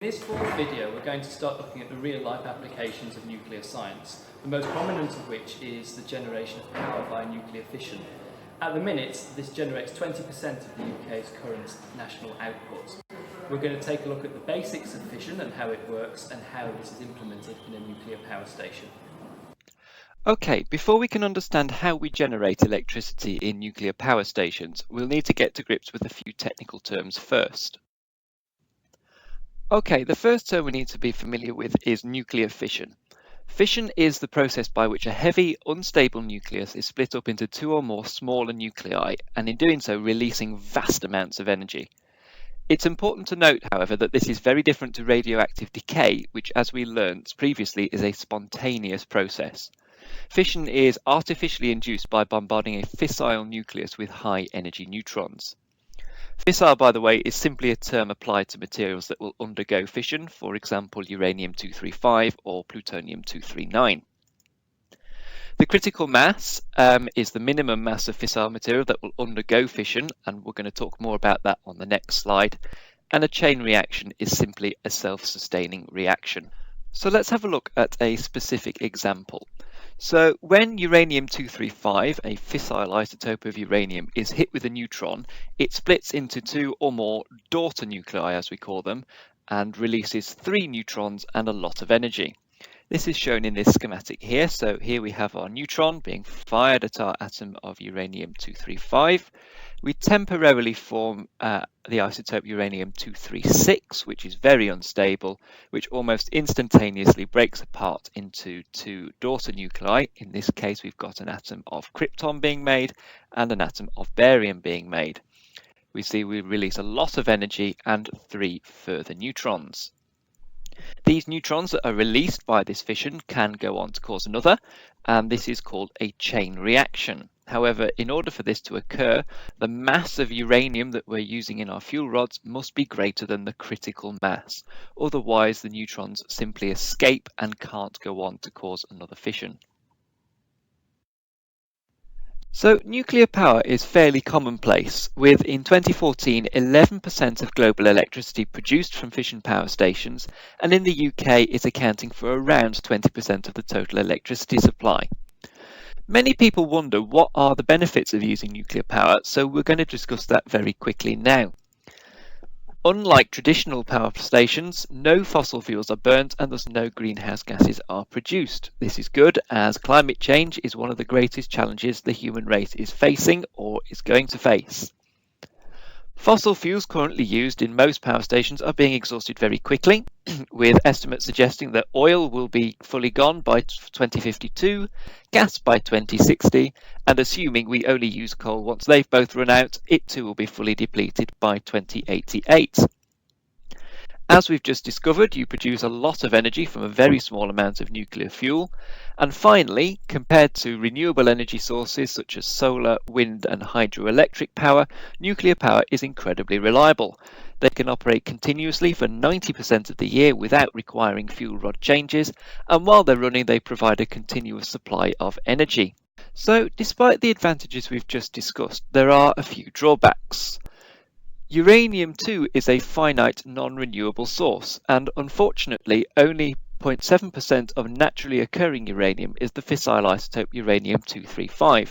In this fourth video, we're going to start looking at the real-life applications of nuclear science, the most prominent of which is the generation of power by nuclear fission. At the minute, this generates 20% of the UK's current national output. We're going to take a look at the basics of fission and how it works and how this is implemented in a nuclear power station. Okay, before we can understand how we generate electricity in nuclear power stations, we'll need to get to grips with a few technical terms first. Okay, the first term we need to be familiar with is nuclear fission. Fission is the process by which a heavy, unstable nucleus is split up into two or more smaller nuclei, and in doing so releasing vast amounts of energy. It's important to note, however, that this is very different to radioactive decay, which, as we learnt previously, is a spontaneous process. Fission is artificially induced by bombarding a fissile nucleus with high energy neutrons. Fissile, by the way, is simply a term applied to materials that will undergo fission, for example, uranium-235 or plutonium-239. The critical mass is the minimum mass of fissile material that will undergo fission, and we're going to talk more about that on the next slide. And a chain reaction is simply a self-sustaining reaction. So let's have a look at a specific example. So when uranium-235, a fissile isotope of uranium, is hit with a neutron, it splits into two or more daughter nuclei, as we call them, and releases 3 neutrons and a lot of energy. This is shown in this schematic here. So here we have our neutron being fired at our atom of uranium-235. We temporarily form the isotope uranium-236, which is very unstable, which almost instantaneously breaks apart into 2 daughter nuclei. In this case, we've got an atom of krypton being made and an atom of barium being made. We see we release a lot of energy and 3 further neutrons. These neutrons that are released by this fission can go on to cause another, and this is called a chain reaction. However, in order for this to occur, the mass of uranium that we're using in our fuel rods must be greater than the critical mass. Otherwise, the neutrons simply escape and can't go on to cause another fission. So nuclear power is fairly commonplace, with in 2014 11% of global electricity produced from fission power stations, and in the UK it's accounting for around 20% of the total electricity supply. Many people wonder what are the benefits of using nuclear power, so we're going to discuss that very quickly now. Unlike traditional power stations, no fossil fuels are burnt and thus no greenhouse gases are produced. This is good, as climate change is one of the greatest challenges the human race is facing or is going to face. Fossil fuels currently used in most power stations are being exhausted very quickly, with estimates suggesting that oil will be fully gone by 2052, gas by 2060, and assuming we only use coal once they've both run out, it too will be fully depleted by 2088. As we've just discovered, you produce a lot of energy from a very small amount of nuclear fuel. And finally, compared to renewable energy sources such as solar, wind and hydroelectric power, nuclear power is incredibly reliable. They can operate continuously for 90% of the year without requiring fuel rod changes, and while they're running, they provide a continuous supply of energy. So, despite the advantages we've just discussed, there are a few drawbacks. Uranium too is a finite non-renewable source, and unfortunately only 0.7% of naturally occurring uranium is the fissile isotope uranium-235.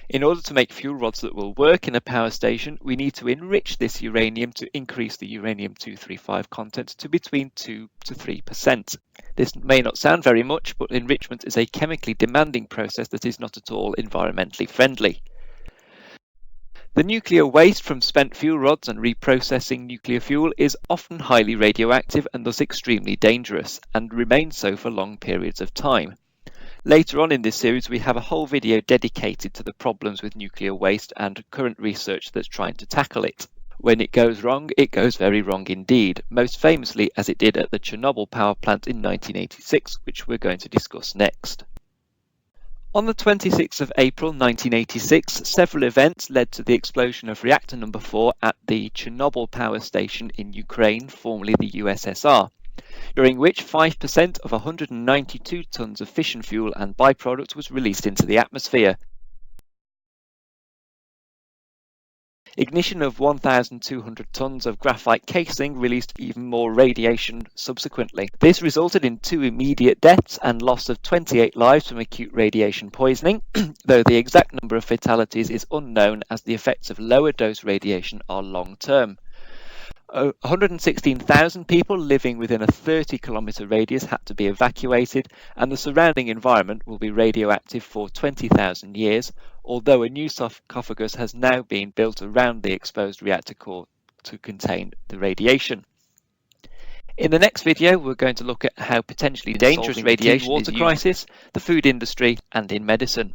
In order to make fuel rods that will work in a power station, we need to enrich this uranium to increase the uranium-235 content to between 2 to 3%. This may not sound very much, but enrichment is a chemically demanding process that is not at all environmentally friendly. The nuclear waste from spent fuel rods and reprocessing nuclear fuel is often highly radioactive and thus extremely dangerous, and remains so for long periods of time. Later on in this series we have a whole video dedicated to the problems with nuclear waste and current research that's trying to tackle it. When it goes wrong, it goes very wrong indeed, most famously as it did at the Chernobyl power plant in 1986, which we're going to discuss next. On the 26th of April 1986, several events led to the explosion of reactor number 4 at the Chernobyl power station in Ukraine, formerly the USSR, during which 5% of 192 tons of fission fuel and byproduct was released into the atmosphere. Ignition of 1,200 tons of graphite casing released even more radiation subsequently. This resulted in 2 immediate deaths and loss of 28 lives from acute radiation poisoning, though the exact number of fatalities is unknown as the effects of lower dose radiation are long-term. 116,000 people living within a 30-kilometre radius had to be evacuated, and the surrounding environment will be radioactive for 20,000 years, although a new sarcophagus has now been built around the exposed reactor core to contain the radiation. In the next video, we're going to look at how potentially dangerous radiation water crisis, the food industry, and in medicine.